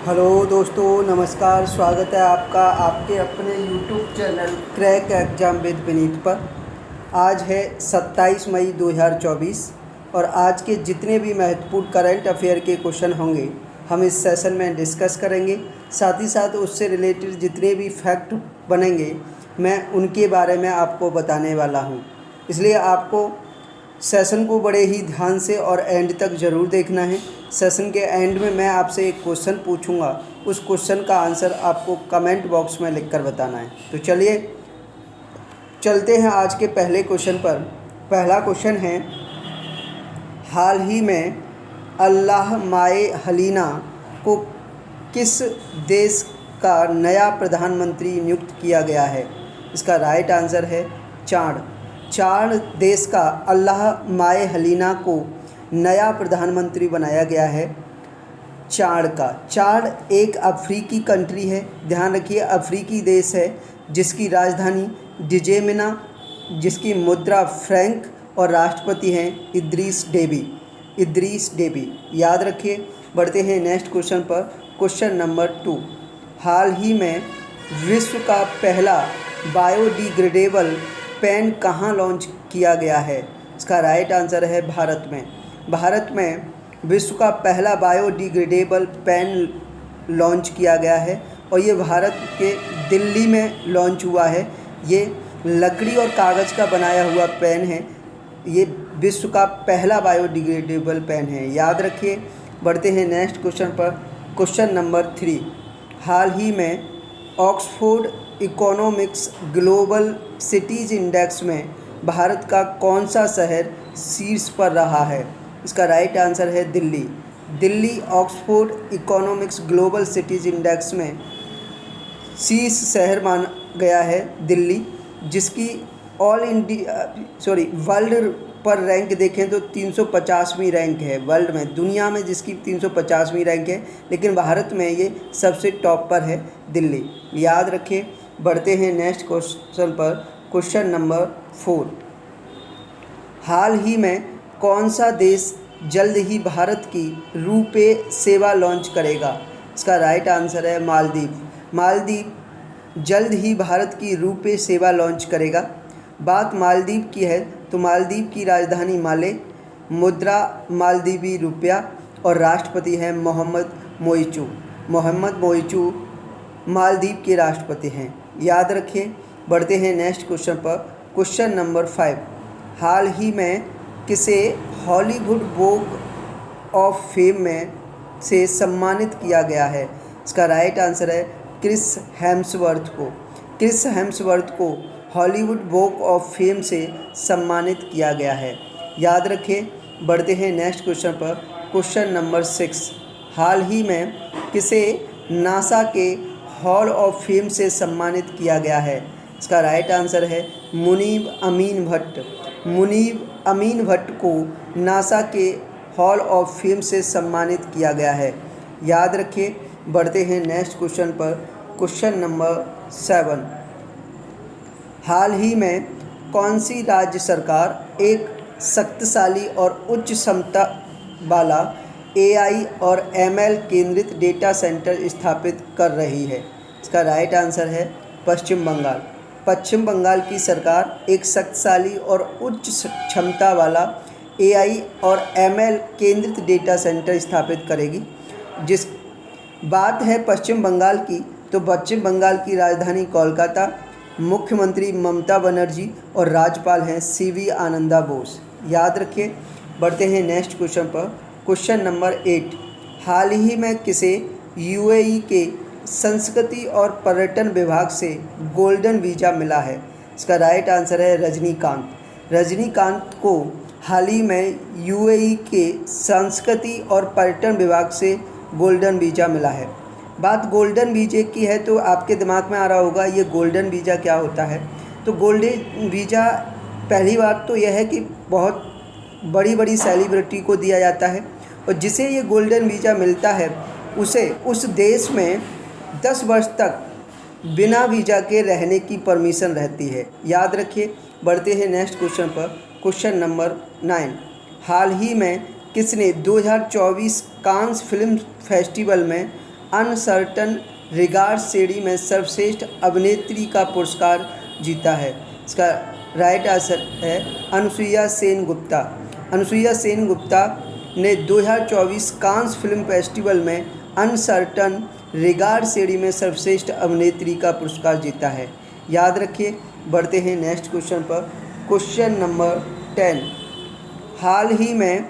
Hello दोस्तों, नमस्कार। स्वागत है आपका आपके अपने YouTube channel crack exam with Vineet पर। आज है 27 मई 2024 और आज के जितने भी महत्वपूर्ण करंट अफेयर के क्वेश्चन होंगे हम इस सेशन में डिस्कस करेंगे। साथ ही साथ उससे रिलेटेड जितने भी फैक्ट बनेंगे मैं उनके बारे में आपको बताने वाला हूँ। इसलिए आपको सेशन को बड़े ही ध्यान से और एंड तक ज़रूर देखना है। सेशन के एंड में मैं आपसे एक क्वेश्चन पूछूंगा, उस क्वेश्चन का आंसर आपको कमेंट बॉक्स में लिखकर बताना है। तो चलिए चलते हैं आज के पहले क्वेश्चन पर। पहला क्वेश्चन है, हाल ही में अल्लाह माए हलीना को किस देश का नया प्रधानमंत्री नियुक्त किया गया है? इसका राइट आंसर है चाड देश का अल्लाह माए हलीना को नया प्रधानमंत्री बनाया गया है। चाड एक अफ्रीकी कंट्री है। ध्यान रखिए, अफ्रीकी देश है जिसकी राजधानी डिजेमिना, जिसकी मुद्रा फ्रैंक और राष्ट्रपति हैं इद्रीस डेबी। याद रखिए। बढ़ते हैं नेक्स्ट क्वेश्चन पर। क्वेश्चन नंबर 2, हाल ही में विश्व का पहला बायोडिग्रेडेबल पेन कहाँ लॉन्च किया गया है? इसका राइट आंसर है भारत में विश्व का पहला बायोडिग्रेडेबल पेन लॉन्च किया गया है और ये भारत के दिल्ली में लॉन्च हुआ है। ये लकड़ी और कागज़ का बनाया हुआ पेन है। ये विश्व का पहला बायोडिग्रेडेबल पेन है, याद रखिए। बढ़ते हैं नेक्स्ट क्वेश्चन पर। क्वेश्चन नंबर 3, हाल ही में Oxford economics global cities index में भारत का कौन सा शहर शीर्ष पर रहा है? इसका राइट आंसर है Delhi Oxford economics global cities index में शीर्ष शहर माना गया है दिल्ली, जिसकी वर्ल्ड पर रैंक देखें तो 350वीं रैंक है। वर्ल्ड में, दुनिया में जिसकी 350वीं रैंक है, लेकिन भारत में ये सबसे टॉप पर है दिल्ली, याद रखिए। बढ़ते हैं नेक्स्ट क्वेश्चन पर। क्वेश्चन नंबर 4, हाल ही में कौन सा देश जल्द ही भारत की रुपे सेवा लॉन्च करेगा? इसका राइट आंसर है मालदीव जल्द ही भारत की रुपे सेवा लॉन्च करेगा। बात मालदीव की है तो मालदीव की राजधानी माले, मुद्रा मालदीवी रुपया और राष्ट्रपति हैं मोहम्मद मोइचू मालदीव के राष्ट्रपति हैं, याद रखिए। बढ़ते हैं नेक्स्ट क्वेश्चन पर। क्वेश्चन नंबर 5, हाल ही में किसे हॉलीवुड वॉक ऑफ फेम में से सम्मानित किया गया है? इसका राइट आंसर है क्रिस हेम्सवर्थ को हॉलीवुड वॉक ऑफ फेम से सम्मानित किया गया है, याद रखिए। बढ़ते हैं नेक्स्ट क्वेश्चन पर। क्वेश्चन नंबर 6, हाल ही में किसे नासा के हॉल ऑफ फेम से सम्मानित किया गया है? इसका राइट आंसर है मुनीब अमीन भट्ट को नासा के हॉल ऑफ फेम से सम्मानित किया गया है, याद रखिए। बढ़ते हैं नेक्स्ट क्वेश्चन पर। क्वेश्चन नंबर 7, हाल ही में कौन सी राज्य सरकार एक शक्तिशाली और उच्च क्षमता वाला AI और ML केंद्रित डेटा सेंटर स्थापित कर रही है? इसका राइट आंसर है पश्चिम बंगाल की सरकार एक शक्तिशाली और उच्च क्षमता वाला AI और ML केंद्रित डेटा सेंटर स्थापित करेगी। जिस बात है पश्चिम बंगाल की, तो पश्चिम बंगाल की राजधानी कोलकाता, मुख्यमंत्री ममता बनर्जी और राज्यपाल हैं CV आनंदा बोस, याद रखिए। बढ़ते हैं नेक्स्ट क्वेश्चन पर। क्वेश्चन नंबर 8, हाल ही में किसे UAE के संस्कृति और पर्यटन विभाग से गोल्डन वीज़ा मिला है? इसका राइट आंसर है रजनीकांत को हाल ही में UAE के संस्कृति और पर्यटन विभाग से गोल्डन वीज़ा मिला है। बात गोल्डन वीज़े की है तो आपके दिमाग में आ रहा होगा ये गोल्डन वीज़ा क्या होता है। तो गोल्डन वीज़ा, पहली बात तो यह है कि बहुत बड़ी सेलिब्रिटी को दिया जाता है और जिसे ये गोल्डन वीज़ा मिलता है उसे उस देश में 10 वर्ष तक बिना वीज़ा के रहने की परमिशन रहती है, याद रखिए। बढ़ते हैं नेक्स्ट क्वेश्चन पर। क्वेश्चन नंबर 9, हाल ही में किसने 2024 कांस फिल्म फेस्टिवल में अनसर्टन रिगार्ड श्रेणी में सर्वश्रेष्ठ अभिनेत्री का पुरस्कार जीता है? इसका राइट आंसर है अनुसुईया सेन गुप्ता। अनुसुईया सेन गुप्ता ने 2024 कांस फिल्म फेस्टिवल में अनसर्टन रिगार्ड श्रेणी में सर्वश्रेष्ठ अभिनेत्री का पुरस्कार जीता है। याद रखिए। बढ़ते हैं नेक्स्ट क्वेश्चन पर। Question number 10। हाल ही में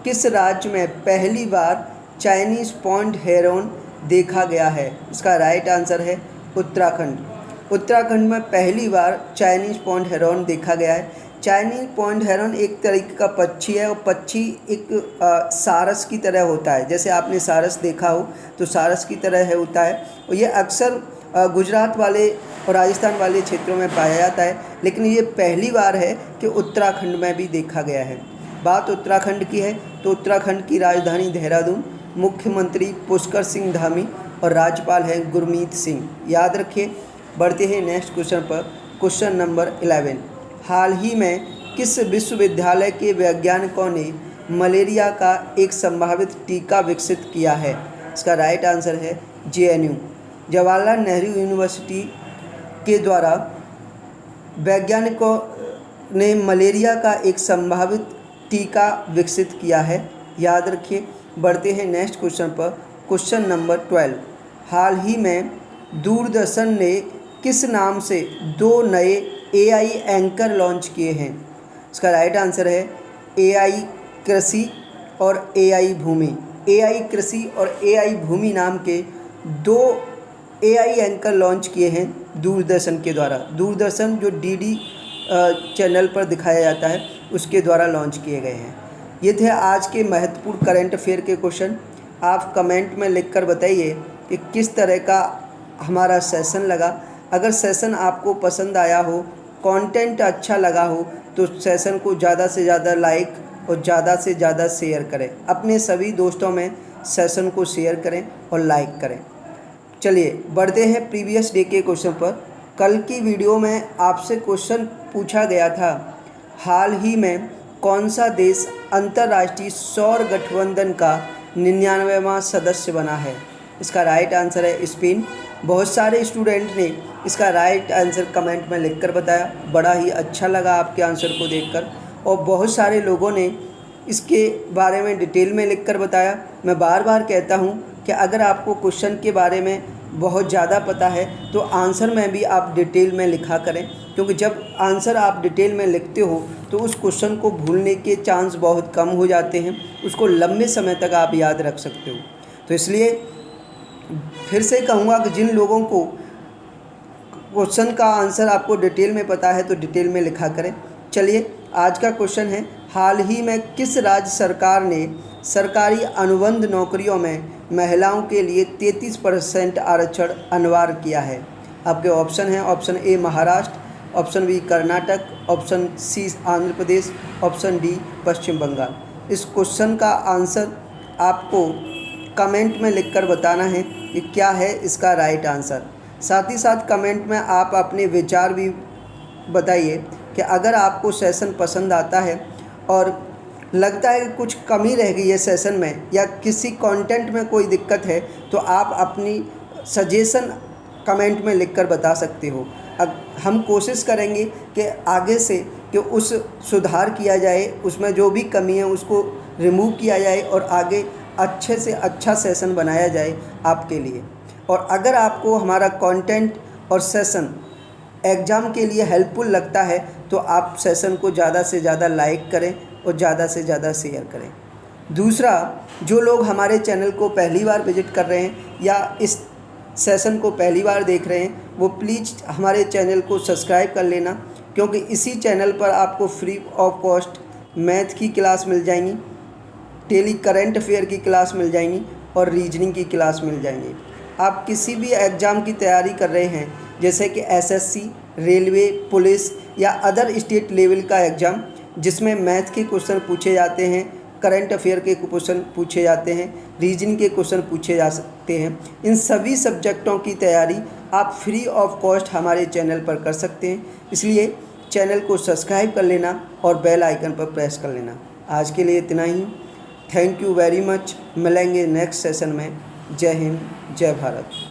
किस राज्य में पहली बार चाइनीज़ पॉइंट हेरोन देखा गया है? इसका राइट आंसर है उत्तराखंड। उत्तराखंड में पहली बार चाइनीज़ पॉइंट हेरोन देखा गया है। चाइनीज़ पॉइंट हेरोन एक तरीके का पक्षी है और पक्षी एक सारस की तरह होता है। जैसे आपने सारस देखा हो तो सारस की तरह है होता है और ये अक्सर गुजरात वाले और राजस्थान वाले क्षेत्रों में पाया जाता है, लेकिन ये पहली बार है कि उत्तराखंड में भी देखा गया है। बात उत्तराखंड की है तो उत्तराखंड की राजधानी देहरादून, मुख्यमंत्री पुष्कर सिंह धामी और राज्यपाल हैं गुरमीत सिंह। याद रखिए। बढ़ते हैं नेक्स्ट क्वेश्चन पर। Question number 11। हाल ही में किस विश्वविद्यालय के वैज्ञानिकों ने मलेरिया का एक संभावित टीका विकसित किया है? इसका राइट आंसर है JNU। जवाहरलाल नेहरू यूनिवर्सिटी के द्वारा वैज्ञानिकों ने मलेरिया का एक संभावित टीका विकसित किया है। याद रखिए। बढ़ते हैं नेक्स्ट क्वेश्चन पर। Question number 12। हाल ही में दूरदर्शन ने किस नाम से 2 नए AI एंकर लॉन्च किए हैं? इसका राइट आंसर है AI कृषि और AI भूमि। AI कृषि और AI भूमि नाम के 2 AI एंकर लॉन्च किए हैं दूरदर्शन के द्वारा। दूरदर्शन जो DD चैनल पर दिखाया जाता है उसके द्वारा लॉन्च किए गए हैं। ये थे आज के महत्वपूर्ण करंट अफेयर के क्वेश्चन। आप कमेंट में लिखकर बताइए कि किस तरह का हमारा सेशन लगा। अगर सेशन आपको पसंद आया हो, कंटेंट अच्छा लगा हो, तो सेशन को ज़्यादा से ज़्यादा लाइक और ज़्यादा से ज़्यादा शेयर करें। अपने सभी दोस्तों में सेशन को शेयर करें और लाइक करें। चलिए बढ़ते हैं प्रीवियस डे के क्वेश्चन पर। कल की वीडियो में आपसे क्वेश्चन पूछा गया था, हाल ही में कौन सा देश अंतर्राष्ट्रीय सौर गठबंधन का 99वां सदस्य बना है? इसका राइट आंसर है स्पेन। बहुत सारे स्टूडेंट ने इसका राइट आंसर कमेंट में लिखकर बताया। बड़ा ही अच्छा लगा आपके आंसर को देखकर और बहुत सारे लोगों ने इसके बारे में डिटेल में लिखकर बताया। मैं बार बार कहता हूं कि अगर आपको क्वेश्चन के बारे में बहुत ज़्यादा पता है तो आंसर में भी आप डिटेल में लिखा करें, क्योंकि जब आंसर आप डिटेल में लिखते हो तो उस क्वेश्चन को भूलने के चांस बहुत कम हो जाते हैं, उसको लंबे समय तक आप याद रख सकते हो। तो इसलिए फिर से कहूँगा कि जिन लोगों को क्वेश्चन का आंसर आपको डिटेल में पता है तो डिटेल में लिखा करें। चलिए आज का क्वेश्चन है, हाल ही में किस राज्य सरकार ने सरकारी अनुबंध नौकरियों में महिलाओं के लिए 33% आरक्षण अनिवार्य किया है? आपके ऑप्शन हैं, option A Maharashtra, option B Karnataka, option C Andhra Pradesh, option D Paschim Bengal. इस क्वेश्चन का आंसर आपको कमेंट में लिखकर बताना है कि क्या है इसका राइट आंसर। साथ ही साथ कमेंट में आप अपने विचार भी बताइए कि अगर आपको सेशन पसंद आता है और लगता है कि कुछ कमी रह गई है सेशन में या किसी कंटेंट में कोई दिक्कत है तो आप अपनी सजेशन कमेंट में लिखकर बता सकते हो। हम कोशिश करेंगे कि आगे से कि उस सुधार किया जाए, उसमें जो भी कमी है उसको रिमूव किया जाए और आगे अच्छे से अच्छा सेशन बनाया जाए आपके लिए। और अगर आपको हमारा कंटेंट और सेशन एग्ज़ाम के लिए हेल्पफुल लगता है तो आप सेशन को ज़्यादा से ज़्यादा लाइक करें और ज़्यादा से ज़्यादा शेयर करें। दूसरा, जो लोग हमारे चैनल को पहली बार विजिट कर रहे हैं या इस सेशन को पहली बार देख रहे हैं वो प्लीज़ हमारे चैनल को सब्सक्राइब कर लेना, क्योंकि इसी चैनल पर आपको फ्री ऑफ कॉस्ट मैथ की क्लास मिल जाएंगी, डेली करंट अफेयर की क्लास मिल जाएंगी और रीजनिंग की क्लास मिल जाएंगी। आप किसी भी एग्ज़ाम की तैयारी कर रहे हैं जैसे कि SSC, रेलवे, पुलिस या अदर स्टेट लेवल का एग्ज़ाम जिसमें मैथ के क्वेश्चन पूछे जाते हैं, करंट अफेयर के क्वेश्चन पूछे जाते हैं, रीजनिंग के क्वेश्चन पूछे जा सकते हैं, इन सभी सब्जेक्टों की तैयारी आप फ्री ऑफ कॉस्ट हमारे चैनल पर कर सकते हैं। इसलिए चैनल को सब्सक्राइब कर लेना और बेल आइकन पर प्रेस कर लेना। आज के लिए इतना ही। Thank you very much. मिलेंगे नेक्स्ट सेशन में। जय हिंद, जय भारत।